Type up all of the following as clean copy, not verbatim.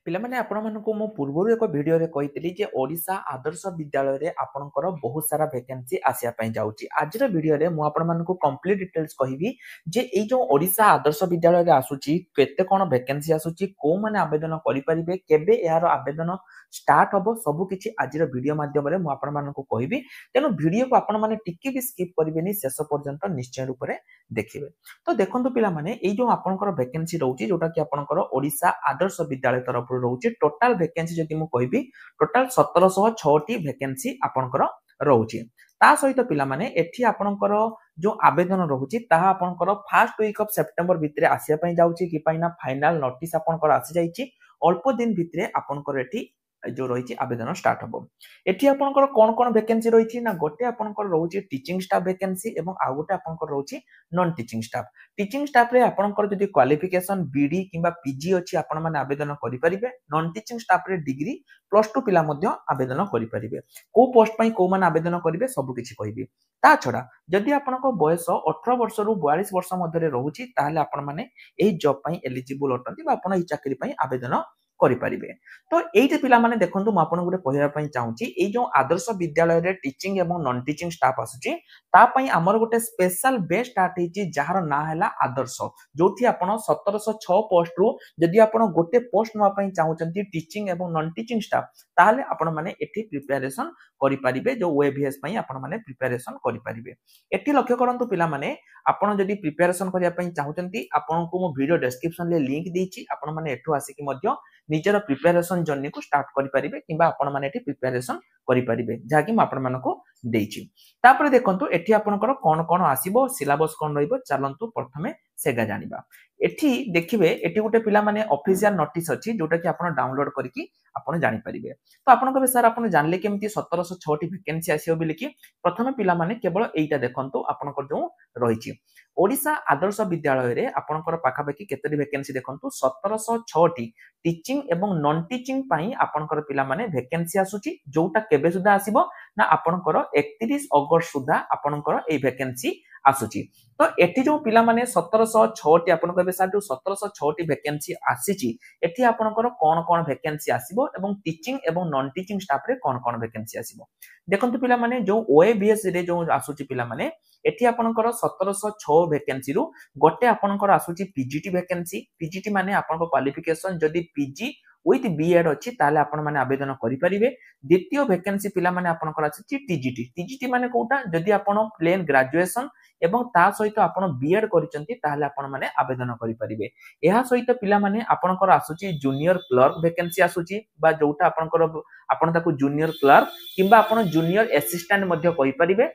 पिला माने आपण मानकु मो पूर्वरु एक वीडियो रे कहितली जे ओडिसा आदर्श विद्यालय रे आपनकर बहुत सारा वैकेंसी आसिया पई जाउची। आजिर वीडियो रे मु आपण मानकु कंप्लीट डिटेल्स कहिबी जे ए जो ओडिसा आदर्श विद्यालय रे आसुची केते कोन वैकेंसी आसुची को माने आवेदन करि परिबे केबे यार आवेदन स्टार्ट हबो सब किछि आजिर वीडियो माध्यम रे मु आपण मानकु कहिबी। तेनु वीडियो को आपण माने टिके भी स्किप करिबेनी शेष पर्यंत निश्चय रूप रे देखिबे। तो देखंतु पिला माने ए जो आपनकर वैकेंसी रहउची जोटा कि आपनकर ओडिसा आदर्श विद्यालय तरफ रहउची टोटल वैकेंसी जदि मु कहिबी टोटल 1706 टी वैकेंसी आपनकर रहउची। ता सहित पिला माने एठी आपनकर जो आवेदन रहउची ताहा आपनकर फर्स्ट वीक ऑफ सितंबर भितरे आसिया पई जाउची कि पाइना फाइनल नोटिस आपनकर आसी जाईची अल्प दिन भितरे आपनकर एठी जो रही आवेदन स्टार्ट हम एटी आपनकर कौन कौन वैकेंसी रही ना गोटे आपनकर रहउची टीचिंग स्टाफ वैकेंसी एवं आ गोटे आपनकर रहउची नॉन टीचिंग स्टाफ रे आपनकर जदी क्वालिफिकेशन बीडी किबा पीजी अछि आपन माने आवेदन करि परिबे। नॉन टीचिंग स्टाफ रे डिग्री +2 पिला मध्य आवेदन करि परिबे। को पोस्ट पई को मान आवेदन करिवे सब किछि कहिबी। ता छडा जदी आपनको बयस 18 वर्ष रु 42 वर्ष मध्य रे रहउची ताहाले आपन माने एही जॉब पई एलिजिबल अटंती बा आपन एही चाकरी पई आवेदन करि परिबे। तो एइते पिला माने देखंतु म आपन गुटे कहिरा पई चाहूची ए जो आदर्श विद्यालय रे टीचिंग एवं नॉन टीचिंग स्टाफ आसुची ता पई हमर गुटे स्पेशल बेच स्टार्ट हेची जहार ना हैला आदर्श जोथि आपन 1706 पोस्ट रु जदि आपन गुटे पोस्ट नवा पई चाहूचंती टीचिंग एवं नॉन टीचिंग स्टाफ ताहाले आपन माने एठी प्रिपरेशन करि परिबे जो ओएबीएस पई आपन माने प्रिपरेशन करि परिबे। एठी लक्ष्य करंतु पिला माने आपन जदि प्रिपरेशन करिया पई चाहूचंती आपन को मो वीडियो डिस्क्रिप्शन ले लिंक देछि आपन माने एठु आसी कि मध्य निजर प्रिपरेशन जर्नी को स्टार्ट करि परिबे किबा आपण माने एठी प्रिपरेशन करि परिबे जाकि म आपण मानको देछि। तापर देखंतु एठी आपनकर कोन कोन आसीबो सिलेबस कोन रहइबो चलंतु प्रथमे सेगा जानिबा। एठी देखिबे एठी गुटे पिला माने ऑफिशियल नोटिस अछि जोटा कि आपण डाउनलोड करिकि आपण जानि परिबे। तो आपण कहबे सर आपण जानले केमति 1706 टी वैकेंसी आसीबो बिले कि प्रथमे पिला माने केवल एइटा देखंतु आपनकर जो रहिछि ओडिसा आदर्श विद्यालय रे आपनकर पाखा पाखी केतरी वैकेंसी देखंतु 1706 टी टीचिंग एवं नॉन टीचिंग पई आपनकर पिला माने वैकेंसी आसुची जोटा केबे सुदा आसीबो ना आपनकर 31 अगस्त सुदा आपनकर ए वैकेंसी आसुची। तो एठी जो पिला माने 1706 टी आपन कहबे सर जो 1706 टी वैकेंसी आसीची एठी आपनकर कोन कोन वैकेंसी आसीबो एवं टीचिंग एवं नॉन टीचिंग स्टाफ रे कोन कोन वैकेंसी आसीबो देखंतु पिला माने जो ओएबीएस रे जो आसुची पिला माने एठी आपनकर 1706 वैकेंसी रु गोटे आपनकर आसुची पीजीटी वैकेंसी। पीजीटी माने आपनकर क्वालिफिकेशन जदी पीजी विथ बीएड अछि ताले आपण माने आवेदन करि परिबे। द्वितीय वैकेंसी पिला माने आपनकर आछि टीजीटी। टीजीटी माने कोटा जदी आपण प्लेन ग्रेजुएशन एवं ता सहित आपण बीएड करिसंती ताले आपण माने आवेदन करि परिबे। एहा सहित पिला माने आपनकर आसुची जूनियर क्लर्क वैकेंसी आसुची बा जोटा आपनकर आपण ताकू जूनियर क्लर्क किबा आपण जूनियर असिस्टेंट मध्य कहि परिबे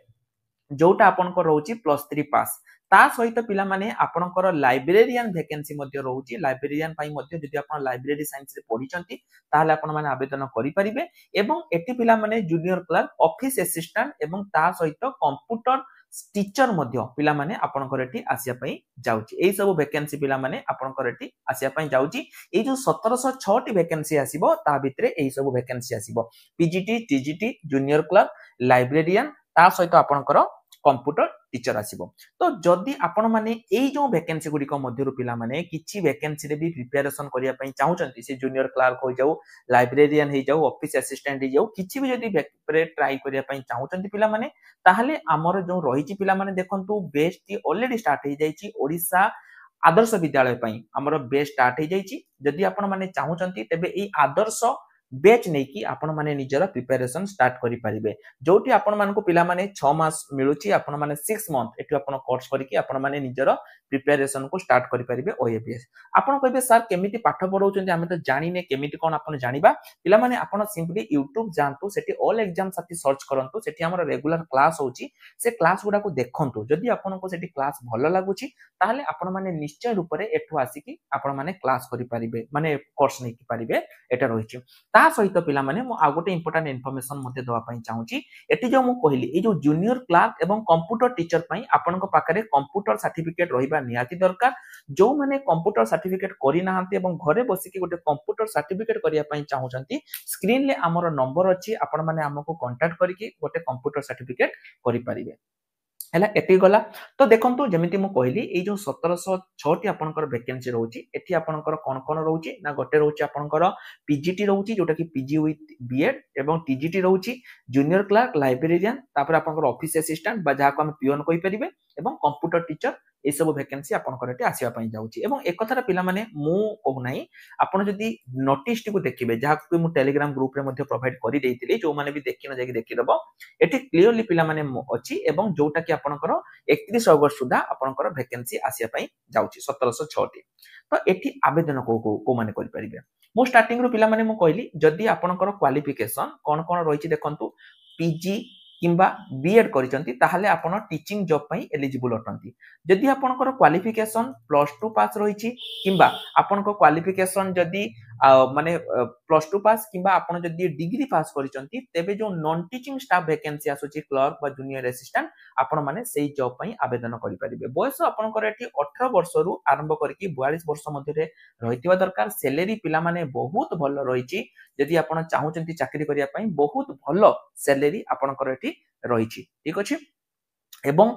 जोटा आपनकर रहउची +3 पास। ता सहित पिला माने आपनकर लाइब्रेरियन वैकेंसी मध्य रहउची। लाइब्रेरियन पई मध्य जदि आपण लाइब्रेरी साइंस रे पढिचंती ताले आपण माने आवेदन करि परिबे। एवं एटी पिला माने जूनियर क्लर्क ऑफिस असिस्टेंट एवं ता सहित कंप्यूटर टीचर मध्य पिला माने आपनकर एटी आसिया पई जाउची। एई सब वैकेंसी पिला माने आपनकर एटी आसिया पई जाउची। एई जो 1706 टी वैकेंसी आसीबो ता भितरे एई सब वैकेंसी आसीबो PGT TGT junior clerk librarian ता सहित आपनकर कंप्यूटर टीचर आसीबो। तो जदि आपण माने एई जो वैकेंसी गुडी को मध्य रु पिला माने किछि वैकेंसी रे भी प्रिपरेशन करिया पई चाहउचंती से जूनियर क्लर्क हो जाऊ लाइब्रेरियन हे जाऊ ऑफिस असिस्टेंट हे जाऊ किछि भी जदि पे ट्राई करिया पई चाहउचंती पिला माने ताहाले हमर जो रहिछि पिला माने देखंतु बेस्ट ऑलरेडी स्टार्ट हे जाईछि ओडिसा आदर्श विद्यालय पई हमर बेस्ट स्टार्ट हे जाईछि। जदि आपण माने चाहउचंती तबे एई आदर्श बेच नहीं कि आपण माने निजरा प्रिपरेशन स्टार्ट करि परिबे जोटी आपण मानको पिला माने 6 मास मिलुची आपण माने 6 मंथ एठी आपण कोर्स करिकि आपण माने निजरा प्रिपरेशन को स्टार्ट करि परिबे ओएबीएस। आपण कहबे सर केमिति पाठ पढौचंती हम तो जानिने केमिति कोन आपण जानिबा पिला माने आपण सिंपली YouTube जानतु सेठी ऑल एग्जाम साथी सर्च करंतु सेठी हमर रेगुलर क्लास होची से क्लास गुडा को देखंतु जदि आपण को सेठी क्लास भलो लागुची ताहाले आपण माने निश्चय रूप रे एठु आसीकि आपण माने क्लास करि परिबे माने कोर्स नै कि परिबे एटा रहिछि। ता सहित पिला माने मो आ गोटे इंपोर्टेंट इन्फॉर्मेशन मते दवा पई चाहूची एटी जो मु कहिली ए जो जूनियर क्लर्क एवं कंप्यूटर टीचर पई आपन को पाकरे कंप्यूटर सर्टिफिकेट रहिबा निहाती दरकार। जो माने कंप्यूटर सर्टिफिकेट करि नाहंती एवं घरे बसी कि गोटे कंप्यूटर सर्टिफिकेट करिया पई चाहूचंती स्क्रीन ले हमर नंबर अछि आपन माने हमको कांटेक्ट करिकि गोटे कंप्यूटर सर्टिफिकेट करि परिबे। ହେଲା ଏତିକି ଗଲା। ତ ଦେଖନ୍ତୁ ଯେମିତି ମୁଁ କହିଲି ଏଇ ଯୋଉ 1706ଟି ଆପଣଙ୍କର ଭେକେନ୍ସି ରହୁଛି ଏଠି ଆପଣଙ୍କର କଣ କଣ ରହୁଛି ନା ଗୋଟେ ରହୁଛି ଆପଣଙ୍କର ପିଜିଟି ରହୁଛି ଯୋଉଟା କି ପିଜି ୱିଥ ବିଏଡ୍ ଏବଂ ଟିଜିଟି ରହୁଛି ଜୁନିୟର କ୍ଲାର୍କ ଲାଇବ୍ରେରିଆନ୍ ତାପରେ ଆପଣଙ୍କର ଅଫିସ ଆସିଷ୍ଟାଣ୍ଟ ବା ଯାହାକୁ ଆମେ ପିଅନ କହିପାରିବେ ଏବଂ କମ୍ପ୍ୟୁଟର ଟିଚର ଏସବୁ ଭେକେନ୍ସି ଆପଣଙ୍କର ଏଠି ଆସିବା ପାଇଁ ଯାଉଛି ଏବଂ ଏକଥାର ପିଲାମାନେ ମୁଁ କହୁନାହିଁ ଆପଣ ଯଦି ନୋଟିସଟିକୁ ଦେଖିବେ ଯାହାକୁ ମୁଁ ଟେଲିଗ୍ରାମ ଗ୍ରୁପରେ ମଧ୍ୟ ପ୍ରୋଭାଇଡ କରିଦେଇଥିଲି ଯୋଉମାନେ ବି ଦେଖିନ ଯାଇକି ଦେଖିଦେବ ଏଠି କ୍ଲିୟରଲି ପିଲାମାନେ ଅଛି ଏବଂ ଯୋଉଟା କି ଆପଣଙ୍କର 31 ଅଗଷ୍ଟ ସୁଦ୍ଧା ଆପଣଙ୍କର ଭେକେନ୍ସି ଆସିବା ପାଇଁ ଯାଉଛି 1706ଟି। ତ ଏଠି ଆବେଦନ କୋଉମାନେ କରିପାରିବେ ମୁଁ ଷ୍ଟାର୍ଟିଂରୁ ପିଲାମାନେ ମୁଁ କହିଲି ଯଦି ଆପଣଙ୍କର କ୍ୱାଲିଫିକେସନ କଣ କଣ ରହିଛି ଦେଖନ୍ତୁ ପିଜି କିମ୍ବା ବିଏଡ୍ କରିଛନ୍ତି ତାହେଲେ ଆପଣ ଟିଚିଂ ଜବ୍ ପାଇଁ ଏଲିଜିବୁଲ ଅଟନ୍ତି। ଯଦି ଆପଣଙ୍କର କ୍ୱାଲିଫିକେସନ +2 ପାସ୍ ରହିଛି କିମ୍ବା ଆପଣଙ୍କ କ୍ୱାଲିଫିକେସନ ଯଦି ମାନେ +2 ପାସ୍ କିମ୍ବା ଆପଣ ଯଦି ଡିଗ୍ରୀ ପାସ୍ କରିଛନ୍ତି ତେବେ ଯୋଉ ନନ୍ ଟିଚିଂ ଷ୍ଟାଫ୍ ଭେକେନ୍ସି ଆସୁଛି କ୍ଲର୍କ ବା ଜୁନିୟର ଆସିଷ୍ଟାଣ୍ଟ ଆପଣ ମାନେ ସେଇ ଜବ୍ ପାଇଁ ଆବେଦନ କରିପାରିବେ। ବୟସ ଆପଣଙ୍କର ଏଠି 18 ବର୍ଷରୁ ଆରମ୍ଭ କରିକି 42 ବର୍ଷ ମଧ୍ୟରେ ରହିଥିବା ଦରକାର। ସେଲେରୀ ପିଲାମାନେ ବହୁତ ଭଲ ରହିଛି ଯଦି ଆପଣ ଚାହୁଁଛନ୍ତି ଚାକିରି କରିବା ପାଇଁ ବହୁତ ଭଲ ସେଲେରୀ ଆପଣଙ୍କର ଏଠି ରହିଛି ଠିକ ଅଛି ଏବଂ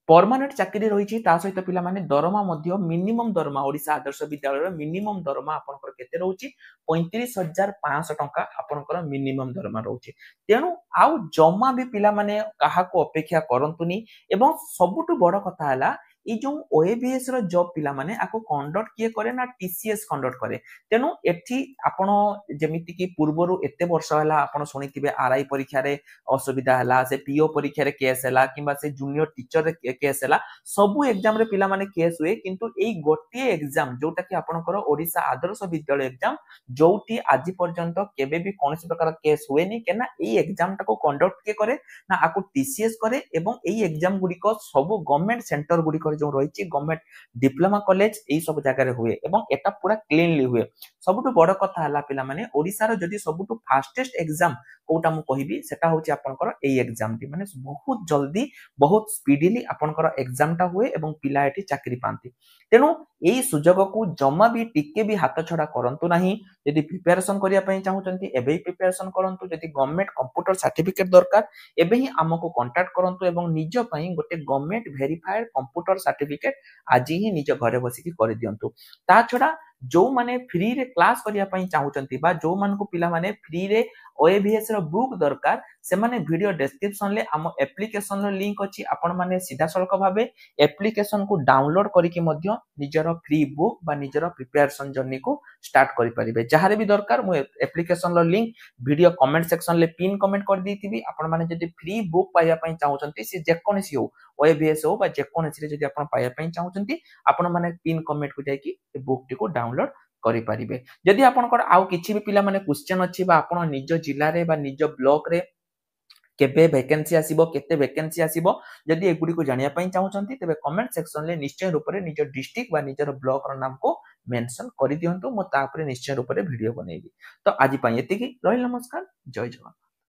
परमानेंट चाकरी रही सहित पिलाने दरमा मिनिमम दरमा ओडिशा आदर्श विद्यालय मिनिमम दरमा आपनकर केते रहउची 35,500 टंका आपनकर मिनिमम दरमा रहउची। तेणु आउ जमा भी पिला माने काहाको अपेक्षा करंतुनी एवं सबुटु बड़ कथा हला ये जो ओएबीएस रो जॉब पिला माने आको कंडक्ट किए करे ना टीसीएस कंडक्ट करे। तेणु एठी आपण जेमिति कि पूर्वरु एते वर्ष हला आपण सुनिथिबे आरआई परीक्षा रे असुविधा हला से पीओ परीक्षा रे केस हला किबा से जूनियर टीचर रे केस हला सबु एग्जाम रे पिला माने केस हुए किंतु एई गोटे एग्जाम जोटा कि आपनकर ओडिशा आदर्श विद्यालय एग्जाम जोटी आज पर्यंत केबे भी कोनसी प्रकार केस हुएनी केना एई एग्जाम टाको कंडक्ट के करे ना आको टीसीएस करे एवं एई एग्जाम गुडी को सब गवर्नमेंट सेंटर गुडी जो रही गवर्नमेंट डिप्लोमा कॉलेज यही सब जगह हुए एवं एटा पूरा क्लीनली हुए। सबुठु बड़ कथा हला पिला माने ओडिसा रो जदी सबुठु फास्टेस्ट एग्जाम कोटा मु कहिबी सेटा होची आपनकर एई एग्जाम टी माने बहुत जल्दी बहुत स्पीडीली आपनकर एग्जाम टा हुए एवं पिला एटी चाकरी पांती। तेनु एई सुजोग को जमा भी टिके भी हाथ छडा करंतु नाही। यदि प्रिपरेशन करिया पई चाहुचंती एबे ही प्रिपरेशन करंतु। यदि गवर्नमेंट कंप्यूटर सर्टिफिकेट दरकार एबे ही हमको कांटेक्ट करंतु एवं निज पई गोटे गवर्नमेंट वेरीफाइड कंप्यूटर सर्टिफिकेट आज ही निज घरे बसिकी कर दियंतु। ता छडा जो माने फ्री रे क्लास करिया पई चाहुचंती बा जो मान को पिला माने फ्री रे ओएबीएस रो बुक दरकार से माने वीडियो डिस्क्रिप्शन ले हम एप्लीकेशन रो लिंक अछि आपण माने सीधा सड़क भाबे एप्लीकेशन को डाउनलोड करिके मध्य निजर फ्री बुक बा निजर प्रिपरेशन जर्नी को स्टार्ट करि परिबे। जहारे भी दरकार मु एप्लीकेशन रो लिंक वीडियो कमेंट सेक्शन ले पिन कमेंट कर देथिबी। आपण माने जदि फ्री बुक पाइया पई चाहुचंती से जेकोनसी हो ओएबीएस हो बा जेकोनसी रे जदि आपण पाइया पई चाहुचंती आपण माने पिन कमेंट को जाई कि बुक टी को डाउनलोड करि परिबे। जदि आपनकर आउ किछि भी पिला माने क्वेश्चन अछि बा आपण निज जिल्ला रे बा निज ब्लॉक रे केबे वैकेंसी आसीबो केते वैकेंसी आसीबो जदि एगुडी को जानिया पई चाहुचंती तबे कमेंट सेक्शन ले निश्चय रूप रे निज डिस्ट्रिक्ट बा निजर ब्लॉक रो नाम को मेंशन करि दियंतु। मो ता ऊपर निश्चय रूप रे वीडियो बनेबी। तो आज पई एतिकी रहिल। नमस्कार, जय जवान।